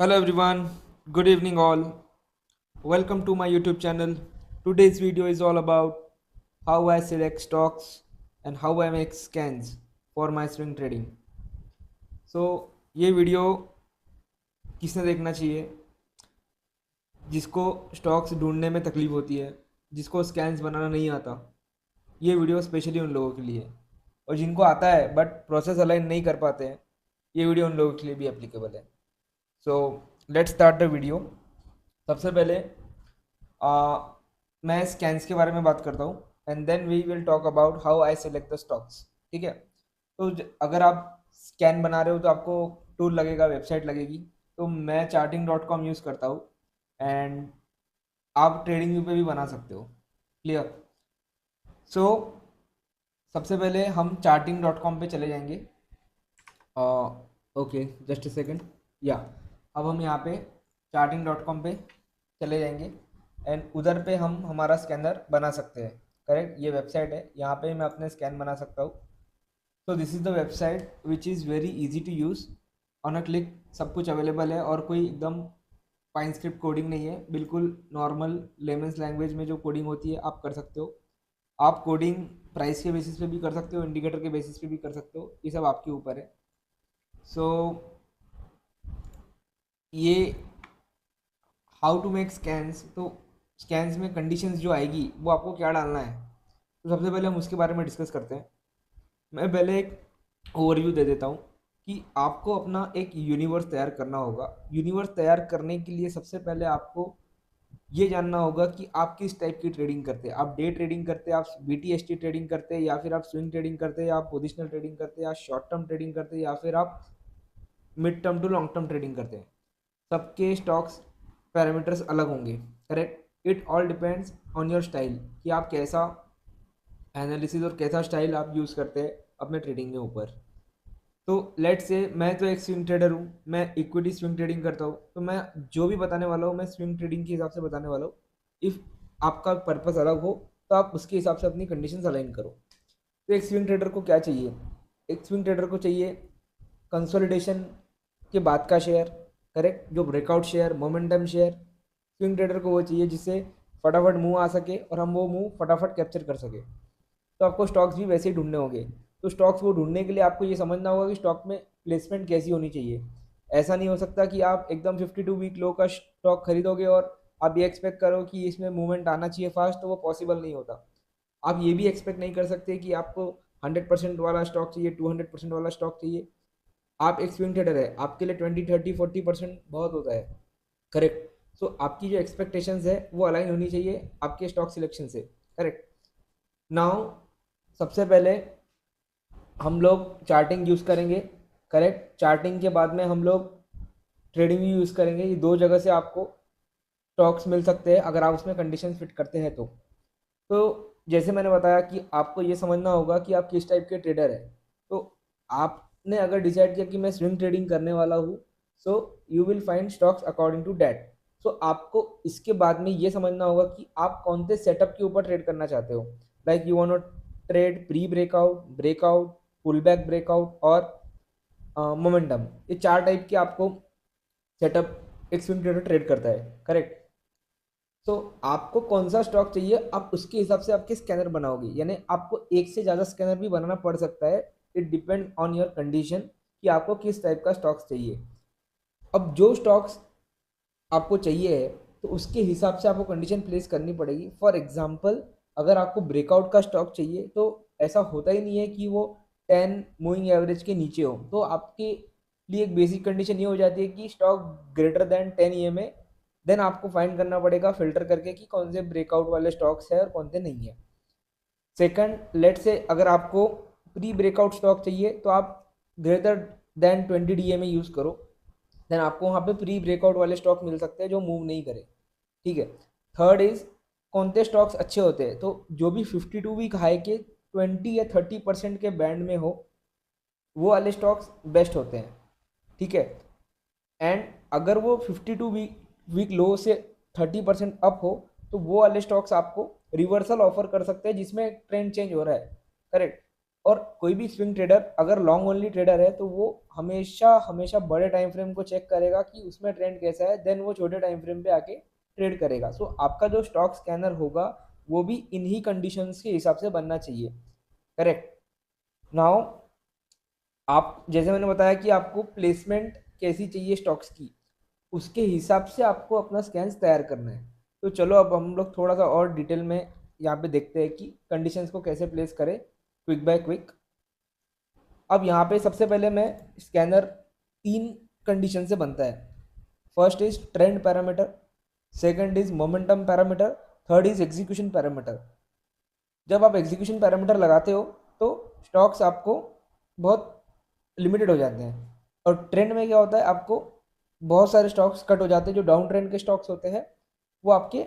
Hello everyone, good evening all. Welcome to my YouTube channel. Today's video is all about how I select stocks and how I make scans for my swing trading. So ये video किसने देखना चाहिए? जिसको stocks ढूंढने में तकलीफ होती है, जिसको स्कैन्स बनाना नहीं आता, ये वीडियो स्पेशली उन लोगों के लिए है। और जिनको आता है बट प्रोसेस अलाइन नहीं कर पाते हैं, ये वीडियो उन लोगों के लिए भी एप्लीकेबल है। So let's start the video. सबसे पहले मैं स्कैन्स के बारे में बात करता हूँ and then we will talk about how I select the stocks. ठीक है। तो अगर आप स्कैन बना रहे हो तो आपको टूल लगेगा, वेबसाइट लगेगी। तो मैं charting.com यूज़ करता हूँ एंड आप ट्रेडिंग व्यू पे भी बना सकते हो। क्लियर। सो सबसे पहले हम charting.com पे चले जाएंगे। Okay, just a second. या अब हम यहाँ पे charting.com पे चले जाएंगे एंड उधर पे हम हमारा स्कैनर बना सकते हैं। करेक्ट, ये वेबसाइट है, यहाँ पे मैं अपने स्कैन बना सकता हूँ। तो this is the website which is very easy to use. On a click सब कुछ अवेलेबल है और कोई एकदम फाइन स्क्रिप्ट कोडिंग नहीं है, बिल्कुल नॉर्मल लेमन्स लैंग्वेज में जो कोडिंग होती है आप कर सकते हो। आप कोडिंग प्राइस के बेसिस पे भी कर सकते हो, इंडिकेटर के बेसिस पे भी कर सकते हो, ये सब आपके ऊपर है। सो ये हाउ टू मेक स्कैन्स। तो स्कैन्स में कंडीशंस जो आएगी वो आपको क्या डालना है, तो सबसे पहले हम उसके बारे में डिस्कस करते हैं। मैं पहले एक ओवरव्यू दे देता हूँ कि आपको अपना एक यूनिवर्स तैयार करना होगा। यूनिवर्स तैयार करने के लिए सबसे पहले आपको ये जानना होगा कि आप किस टाइप की ट्रेडिंग करते हैं। आप डे ट्रेडिंग करते हैं, आप BTST ट्रेडिंग करते हैं, या फिर आप स्विंग ट्रेडिंग करते हैं, या आप पोजिशनल ट्रेडिंग करते हैं, या शॉर्ट टर्म ट्रेडिंग करते हैं, या फिर आप mid term to long term trading करते हैं। सबके स्टॉक्स पैरामीटर्स अलग होंगे। Correct. It all depends on your style कि आप कैसा एनालिसिस और कैसा स्टाइल आप यूज़ करते हैं अपने ट्रेडिंग के ऊपर। तो लेट्स से मैं तो एक स्विंग ट्रेडर हूँ, मैं इक्विटी स्विंग ट्रेडिंग करता हूँ, तो मैं जो भी बताने वाला हूँ मैं स्विंग ट्रेडिंग के हिसाब से बताने वाला हूँ। इफ़ आपका पर्पस अलग हो तो आप उसके हिसाब से अपनी कंडीशंस अलाइन करो। तो एक स्विंग ट्रेडर को क्या चाहिए? एक स्विंग ट्रेडर को चाहिए कंसोलिडेशन के बाद का शेयर। करेक्ट, जो breakout share, momentum share. Swing trader को वो चाहिए जिससे फटाफट मुंह आ सके और हम वो मुंह फटाफट कैप्चर कर सके। तो आपको स्टॉक्स भी वैसे ही ढूंढने होंगे। तो स्टॉक्स वो ढूंढने के लिए आपको ये समझना होगा कि स्टॉक में प्लेसमेंट कैसी होनी चाहिए। ऐसा नहीं हो सकता कि आप एकदम 52 वीक लो का स्टॉक खरीदोगे और आप ये एक्सपेक्ट करो कि इसमें मूवमेंट आना चाहिए फास्ट, तो वो पॉसिबल नहीं होता। आप ये भी एक्सपेक्ट नहीं कर सकते कि आपको 100% वाला स्टॉक चाहिए, 200% वाला स्टॉक चाहिए। आप एक स्विंग ट्रेडर है, आपके लिए 20, 30, 40% बहुत होता है। करेक्ट। सो आपकी जो एक्सपेक्टेशंस है वो अलाइन होनी चाहिए आपके स्टॉक सिलेक्शन से। करेक्ट। नाउ सबसे पहले हम लोग चार्टिंग यूज़ करेंगे। करेक्ट। चार्टिंग के बाद में हम लोग ट्रेडिंग भी यूज़ करेंगे। ये दो जगह से आपको स्टॉक्स मिल सकते हैं अगर आप उसमें कंडीशन फिट करते हैं तो जैसे मैंने बताया कि आपको ये समझना होगा कि आप किस टाइप के ट्रेडर हैं। तो आपने अगर डिसाइड किया कि मैं स्विंग ट्रेडिंग करने वाला हूँ, so you will find stocks according to that. So आपको इसके बाद में ये समझना होगा कि आप कौन से सेटअप के ऊपर ट्रेड करना चाहते हो। Like you want to trade pre breakout, breakout, pull back breakout और मोमेंटम। ये चार टाइप के आपको सेटअप एक स्विंग ट्रेडर ट्रेड करता है। करेक्ट। तो आपको कौन सा स्टॉक चाहिए आप उसके हिसाब से आपके स्कैनर बनाओगे, यानी आपको एक से ज़्यादा स्कैनर भी बनाना पड़ सकता है। It depend on your condition कि आपको किस टाइप का स्टॉक्स चाहिए। अब जो स्टॉक्स आपको चाहिए है तो उसके हिसाब से आपको कंडीशन प्लेस करनी पड़ेगी। फॉर एग्जांपल, अगर आपको ब्रेकआउट का स्टॉक चाहिए तो ऐसा होता ही नहीं है कि वो 10 मूविंग एवरेज के नीचे हो। तो आपके लिए एक बेसिक कंडीशन ये हो जाती है कि stock greater than 10 EMA। Then आपको फाइंड करना पड़ेगा फिल्टर करके कि कौन से ब्रेकआउट वाले स्टॉक्स है और कौन से नहीं है। सेकंड, लेट से अगर आपको प्री ब्रेकआउट स्टॉक चाहिए तो आप ग्रेटर देन 20 DMA यूज़ करो। देन आपको वहाँ पे प्री ब्रेकआउट वाले स्टॉक मिल सकते हैं जो मूव नहीं करे। ठीक है। थर्ड इज कौन से स्टॉक्स अच्छे होते हैं, तो जो भी 52 वीक हाई के 20 या 30% के बैंड में हो वो वाले स्टॉक्स बेस्ट होते हैं। ठीक है। एंड अगर वो 52 वीक लो से 30% अप हो तो वो वाले स्टॉक्स आपको रिवर्सल ऑफर कर सकते हैं जिसमें ट्रेंड चेंज हो रहा है। करेक्ट। और कोई भी स्विंग ट्रेडर अगर लॉन्ग ओनली ट्रेडर है तो वो हमेशा हमेशा बड़े टाइम फ्रेम को चेक करेगा कि उसमें ट्रेंड कैसा है, देन वो छोटे टाइम फ्रेम पे आके ट्रेड करेगा। सो आपका जो स्टॉक स्कैनर होगा वो भी इन्हीं कंडीशंस के हिसाब से बनना चाहिए। करेक्ट। नाउ आप जैसे मैंने बताया कि आपको प्लेसमेंट कैसी चाहिए स्टॉक्स की, उसके हिसाब से आपको अपना स्कैन्स तैयार करना है। तो चलो अब हम लोग थोड़ा सा और डिटेल में यहाँ पे देखते हैं कि कंडीशंस को कैसे प्लेस करें क्विक बाय क्विक। अब यहाँ पे सबसे पहले मैं स्कैनर तीन कंडीशन से बनता है। First is trend parameter, second is momentum parameter, third is execution parameter. जब आप एग्जीक्यूशन पैरामीटर लगाते हो तो स्टॉक्स आपको बहुत लिमिटेड हो जाते हैं, और ट्रेंड में क्या होता है, आपको बहुत सारे स्टॉक्स कट हो जाते हैं। जो डाउन ट्रेंड के स्टॉक्स होते हैं वो आपके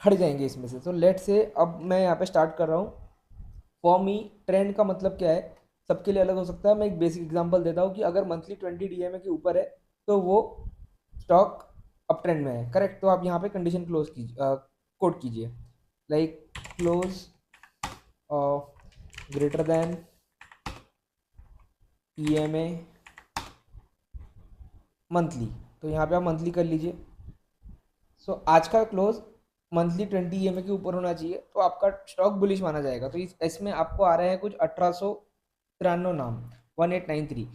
हट जाएंगे इसमें से। तो लेट से अब मैं यहाँ पे स्टार्ट कर रहा हूँ। फॉर मी ट्रेंड का मतलब क्या है, सबके लिए अलग हो सकता है। मैं एक बेसिक एग्जांपल देता हूँ कि अगर मंथली 20 DMA के ऊपर है तो वो स्टॉक अप ट्रेंड में है। करेक्ट। तो आप यहाँ पे कंडीशन क्लोज कीजिए, कोट कीजिए, like close greater than EMA monthly. तो यहाँ पे आप मंथली कर लीजिए। सो आज का क्लोज मंथली 20 EMA के ऊपर होना चाहिए तो आपका स्टॉक बुलिश माना जाएगा। तो इसमें आपको आ रहे हैं कुछ 1893 नाम, 1893।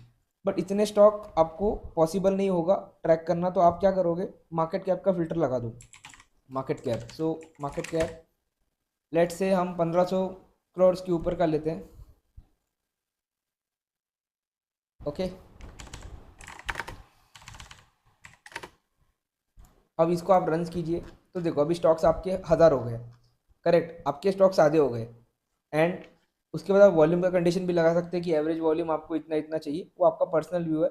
बट इतने स्टॉक आपको पॉसिबल नहीं होगा ट्रैक करना। तो आप क्या करोगे, मार्केट कैप का फिल्टर लगा दो, market cap. So market cap let's say हम 1500 करोड़ के ऊपर का लेते हैं। ओके। अब इसको आप रन कीजिए तो देखो अभी स्टॉक्स आपके 1000 हो गए। करेक्ट, आपके स्टॉक्स आधे हो गए। एंड उसके बाद आप वॉल्यूम का कंडीशन भी लगा सकते हैं कि एवरेज वॉल्यूम आपको इतना इतना चाहिए, वो आपका पर्सनल व्यू है।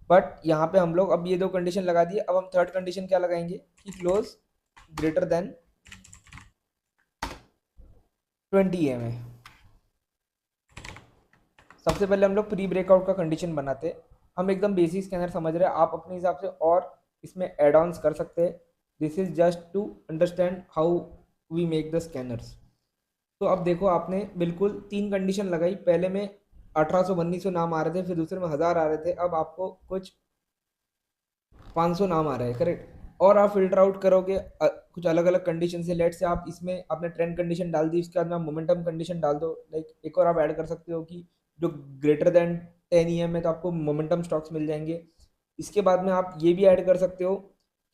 बट यहाँ पे हम लोग अब ये दो कंडीशन लगा दिए। अब हम थर्ड कंडीशन क्या लगाएंगे कि क्लोज ग्रेटर देन 20 EMA। सबसे पहले हम लोग प्री ब्रेकआउट का कंडीशन बनाते हैं। हम एकदम बेसिक स्कैनर समझ रहे हैं, आप अपने हिसाब से और इसमें एड ऑन्स कर सकते हैं। This is just to understand how we make the scanners. तो अब देखो आपने बिल्कुल तीन कंडीशन लगाई। पहले में 1800 1900 नाम आ रहे थे, फिर दूसरे में 1000 आ रहे थे, अब आपको कुछ 500 नाम आ रहे हैं। करेक्ट। और आप फिल्टर आउट करोगे कुछ अलग अलग कंडीशन से। लेट से आप इसमें आपने ट्रेंड कंडीशन डाल दी, उसके बाद में आप मोमेंटम कंडीशन डाल दो। लाइक एक और आप ऐड कर सकते हो कि जो ग्रेटर देन 10 EM है तो आपको मोमेंटम स्टॉक्स मिल जाएंगे। इसके बाद में आप ये भी ऐड कर सकते हो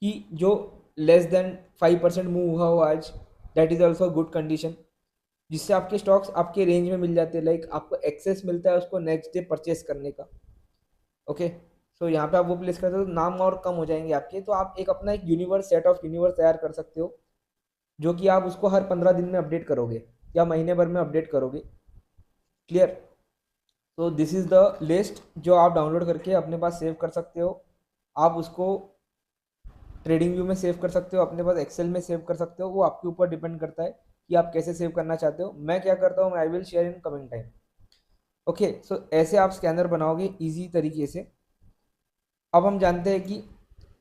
कि जो लेस देन 5% मूव हुआ हो आज, that is also good condition, जिससे आपके स्टॉक्स आपके रेंज में मिल जाते हैं। लाइक आपको एक्सेस मिलता है उसको नेक्स्ट डे परचेस करने का। ओके। सो यहाँ पे आप वो प्लेस करते हो तो नाम और कम हो जाएंगे आपके। तो आप एक अपना एक यूनिवर्स, सेट ऑफ यूनिवर्स तैयार कर सकते हो, जो कि आप उसको हर 15 दिन में अपडेट करोगे या महीने भर में अपडेट करोगे। क्लियर। तो दिस इज़ द लिस्ट जो आप डाउनलोड करके अपने पास सेव कर सकते हो। आप उसको ट्रेडिंग व्यू में सेव कर सकते हो, अपने पास एक्सेल में सेव कर सकते हो, वो आपके ऊपर डिपेंड करता है कि आप कैसे सेव करना चाहते हो। मैं क्या करता हूँ, I will share in coming time. Okay. So ऐसे आप स्कैनर बनाओगे इजी तरीके से। अब हम जानते हैं कि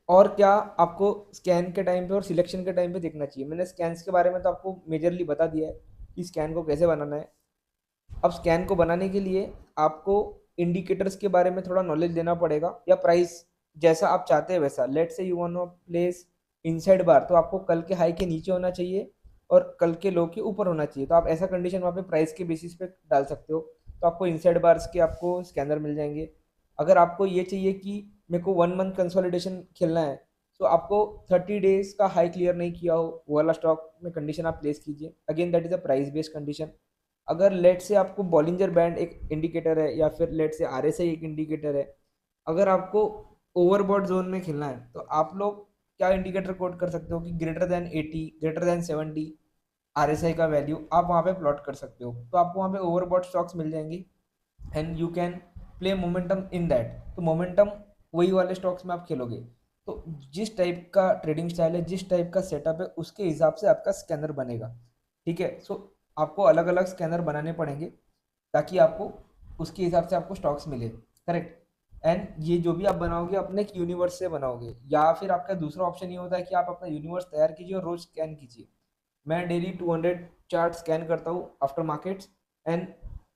और क्या आपको स्कैन के टाइम पे और सिलेक्शन के टाइम पे देखना चाहिए। मैंने स्कैन्स के बारे में तो आपको मेजरली बता दिया है कि स्कैन को कैसे बनाना है। अब स्कैन को बनाने के लिए आपको इंडिकेटर्स के बारे में थोड़ा नॉलेज देना पड़ेगा, या प्राइस जैसा आप चाहते हैं वैसा। Let's say you want to place inside bar, तो आपको कल के हाई के नीचे होना चाहिए और कल के लो के ऊपर होना चाहिए। तो आप ऐसा कंडीशन वहाँ पे प्राइस के बेसिस पे डाल सकते हो, तो आपको इनसाइड बार्स के आपको स्कैनर मिल जाएंगे। अगर आपको ये चाहिए कि मेरे को 1 मंथ कंसोलिडेशन खेलना है, तो आपको 30 डेज का हाई क्लियर नहीं किया हो वो वाला स्टॉक में कंडीशन आप प्लेस कीजिए। Again that is a price based condition. अगर लेट से आपको बॉलिंजर बैंड एक इंडिकेटर है, या फिर लेट से RSI एक इंडिकेटर है, अगर आपको ओवरबॉट जोन में खेलना है तो आप लोग क्या इंडिकेटर कोड कर सकते हो कि greater than 80, greater than 70 RSI का वैल्यू आप वहाँ पे प्लॉट कर सकते हो। तो आपको वहाँ पे ओवरबॉट स्टॉक्स मिल जाएंगी and you can play momentum in that. तो मोमेंटम वही वाले स्टॉक्स में आप खेलोगे। तो जिस टाइप का ट्रेडिंग स्टाइल है, जिस टाइप का सेटअप है, उसके हिसाब से आपका स्कैनर बनेगा। ठीक है। सो आपको अलग अलग स्कैनर बनाने पड़ेंगे ताकि आपको उसके हिसाब से आपको स्टॉक्स मिले। करेक्ट। एंड ये जो भी आप बनाओगे अपने एक यूनिवर्स से बनाओगे, या फिर आपका दूसरा ऑप्शन ये होता है कि आप अपना यूनिवर्स तैयार कीजिए और रोज स्कैन कीजिए। मैं डेली 200 चार्ट स्कैन करता हूँ आफ्टर मार्केट्स, एंड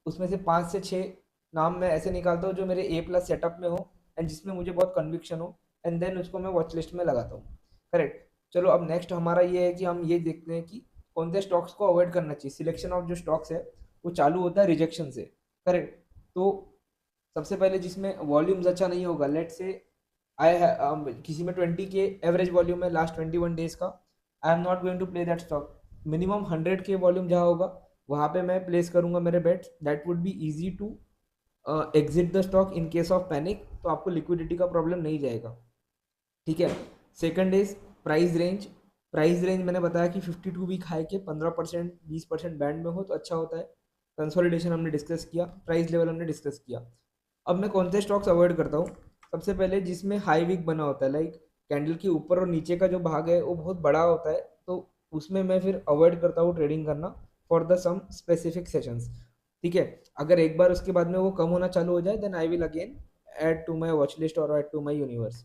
उसमें से 5 से 6 नाम मैं ऐसे निकालता हूँ जो मेरे A+ सेटअप में हो एंड जिसमें मुझे बहुत कन्विक्शन हो, एंड देन उसको मैं वॉच लिस्ट में लगाता हूँ। करेक्ट। चलो अब नेक्स्ट हमारा ये है कि हम ये देखते हैं कि कौन से स्टॉक्स को अवॉइड करना चाहिए। सिलेक्शन ऑफ जो स्टॉक्स है वो चालू होता है रिजेक्शन से। करेक्ट। तो सबसे पहले जिसमें वॉल्यूम्स अच्छा नहीं होगा, लेट से किसी में 20 के एवरेज वॉल्यूम है लास्ट 21 डेज का, I am not going to play that stock. Minimum 100 के वॉल्यूम जहाँ होगा वहाँ पे मैं प्लेस करूंगा मेरे bets. That would be easy to exit the stock in case of panic, तो आपको लिक्विडिटी का प्रॉब्लम नहीं जाएगा। ठीक है। Second is price range. Price range मैंने बताया कि 52 वीक हाई के 15% 20% बैंड में हो तो अच्छा होता है। कंसोलिडेशन हमने डिस्कस किया, प्राइस लेवल हमने डिस्कस किया। अब मैं कौन से स्टॉक्स अवॉइड करता हूँ। सबसे पहले जिसमें हाई वीक बना होता है, लाइक कैंडल के ऊपर और नीचे का जो भाग है वो बहुत बड़ा होता है, तो उसमें मैं फिर अवॉइड करता हूँ ट्रेडिंग करना for the some specific sessions. ठीक है। अगर एक बार उसके बाद में वो कम होना चालू हो जाए then I will again add to my watch list और add to my universe.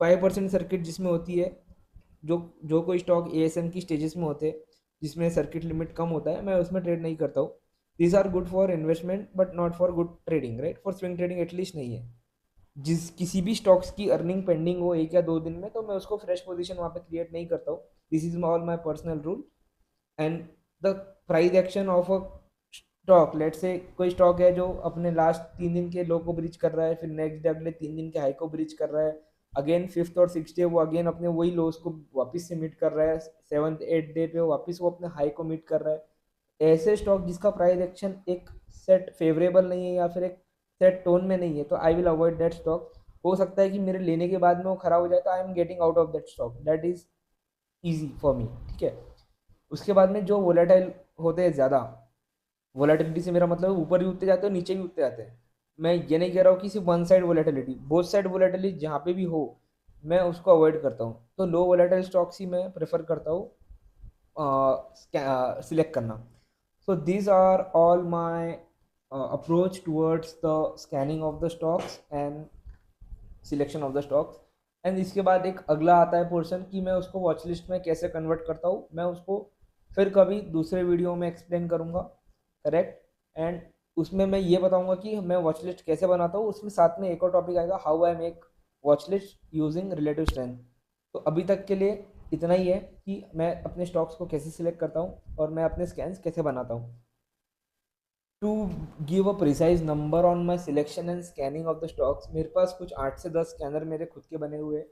5% circuit जिसमें होती है, जो जो कोई स्टॉक ASM की स्टेजेस में होते हैं जिसमें सर्किट लिमिट कम होता है, मैं उसमें ट्रेड नहीं करता हूँ। These are good for investment but not for good trading, right. For swing trading at least नहीं है। जिस किसी भी स्टॉक्स की अर्निंग पेंडिंग हो 1 या 2 दिन में, तो मैं उसको फ्रेश पोजीशन वहाँ पे क्रिएट नहीं करता हूँ। This is all my personal rule. And the price action of a stock, let's say कोई स्टॉक है जो अपने लास्ट 3 दिन के लो को ब्रीच कर रहा है, फिर नेक्स्ट डे अगले 3 दिन के हाई को ब्रीच कर रहा है, अगेन फिफ्थ और सिक्स डे वो अगेन अपने वही लोस को वापस से मीट कर रहा है, 7th 8th डे पे वापस वो अपने हाई को मीट कर रहा है। ऐसे स्टॉक जिसका प्राइस एक्शन एक सेट फेवरेबल नहीं है या फिर एक सेट टोन में नहीं है, तो I will avoid that stock. हो सकता है कि मेरे लेने के बाद में वो खराब हो जाए, तो I am getting out of that stock, that is easy for me. ठीक है। उसके बाद में जो वोलेटाइल होते हैं ज़्यादा, वोलेटिलिटी से मेरा मतलब ऊपर भी उठते जाते हैं नीचे भी उठते जाते हैं। मैं ये नहीं कह रहा हूँ कि सिर्फ one side volatility, both side volatility जहाँ पे भी हो मैं उसको अवॉइड करता हूँ। तो लो वोलेटाइल स्टॉक्स ही मैं प्रेफर करता हूँ सिलेक्ट करना। So these are all my approach towards the scanning of the stocks and selection of the stocks. And इसके बाद एक अगला आता है पोर्शन कि मैं उसको वॉच लिस्ट में कैसे कन्वर्ट करता हूँ, मैं उसको फिर कभी दूसरे वीडियो में एक्सप्लेन करूँगा। करेक्ट। एंड उसमें मैं ये बताऊंगा कि मैं वॉच लिस्ट कैसे बनाता हूँ। उसमें साथ में एक और टॉपिक आएगा, how I make watch list using relative strength. तो अभी तक के लिए इतना ही है कि मैं अपने स्टॉक्स को कैसे सिलेक्ट करता हूँ और मैं अपने स्कैन्स कैसे बनाता हूँ। To give a precise number on my selection and scanning of the stocks, मेरे पास कुछ 8 से 10 स्कैनर मेरे खुद के बने हुए हैं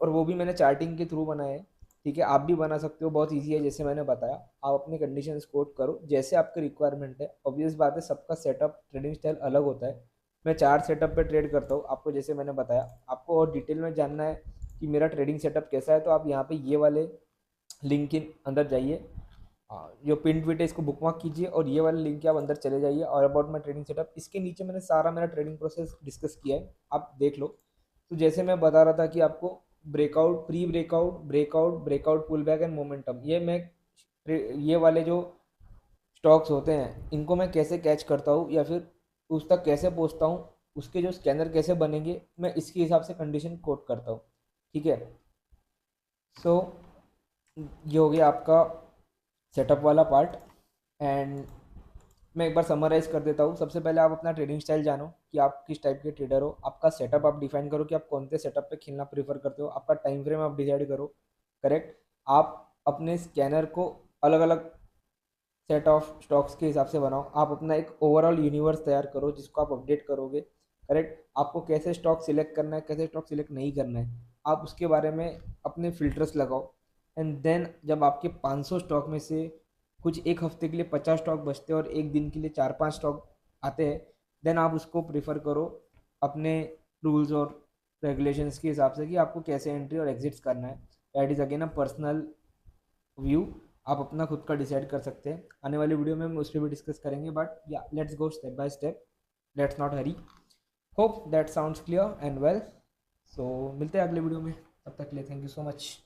और वो भी मैंने चार्टिंग के थ्रू बनाए हैं। ठीक है। आप भी बना सकते हो, बहुत ईजी है जैसे मैंने बताया। आप अपने कंडीशंस कोट करो जैसे आपकी रिक्वायरमेंट है। ऑब्वियस बात है सबका सेटअप ट्रेडिंग स्टाइल अलग होता है। मैं 4 सेटअप पे ट्रेड करता हूँ आपको जैसे मैंने बताया। आपको और डिटेल में जानना है कि मेरा ट्रेडिंग सेटअप कैसा है, तो आप यहाँ पे ये वाले लिंक के अंदर जाइए। जो पिन ट्वीट है इसको बुकमार्क कीजिए और ये वाले लिंक के आप अंदर चले जाइए और अबाउट माई ट्रेडिंग सेटअप, इसके नीचे मैंने सारा मेरा ट्रेडिंग प्रोसेस डिस्कस किया है, आप देख लो। तो जैसे मैं बता रहा था कि आपको breakout, pre breakout, breakout, breakout, pull back and momentum, ये वाले जो स्टॉक्स होते हैं इनको मैं कैसे कैच करता हूँ या फिर उस तक कैसे पहुँचता हूँ, उसके जो स्कैनर कैसे बनेंगे, मैं इसके हिसाब से कंडीशन कोट करता हूँ। ठीक है। सो ये हो गया आपका सेटअप वाला पार्ट। एंड मैं एक बार समराइज कर देता हूँ। सबसे पहले आप अपना ट्रेडिंग स्टाइल जानो कि आप किस टाइप के ट्रेडर हो। आपका सेटअप आप डिफाइन करो कि आप कौन से सेटअप पे खेलना प्रीफर करते हो। आपका टाइम फ्रेम आप डिसाइड करो। करेक्ट। आप अपने स्कैनर को अलग अलग सेट ऑफ स्टॉक्स के हिसाब से बनाओ। आप अपना एक ओवरऑल यूनिवर्स तैयार करो जिसको आप अपडेट करोगे। करेक्ट। आपको कैसे स्टॉक सिलेक्ट करना है, कैसे स्टॉक सिलेक्ट नहीं करना है, आप उसके बारे में अपने फिल्टर्स लगाओ। एंड देन जब आपके 500 स्टॉक में से कुछ एक हफ्ते के लिए 50 स्टॉक बचते हैं और एक दिन के लिए 4-5 स्टॉक आते हैं, देन आप उसको प्रीफर करो अपने रूल्स और रेगुलेशंस के हिसाब से कि आपको कैसे एंट्री और एग्जिट्स करना है। That is again a personal view, आप अपना खुद का डिसाइड कर सकते हैं। आने वाली वीडियो में हम उस पर भी डिस्कस करेंगे, बट या let's go step by step, let's not hurry. Hope that sounds clear and well. So मिलते हैं अगले वीडियो में, तब तक के लिए थैंक यू सो मच।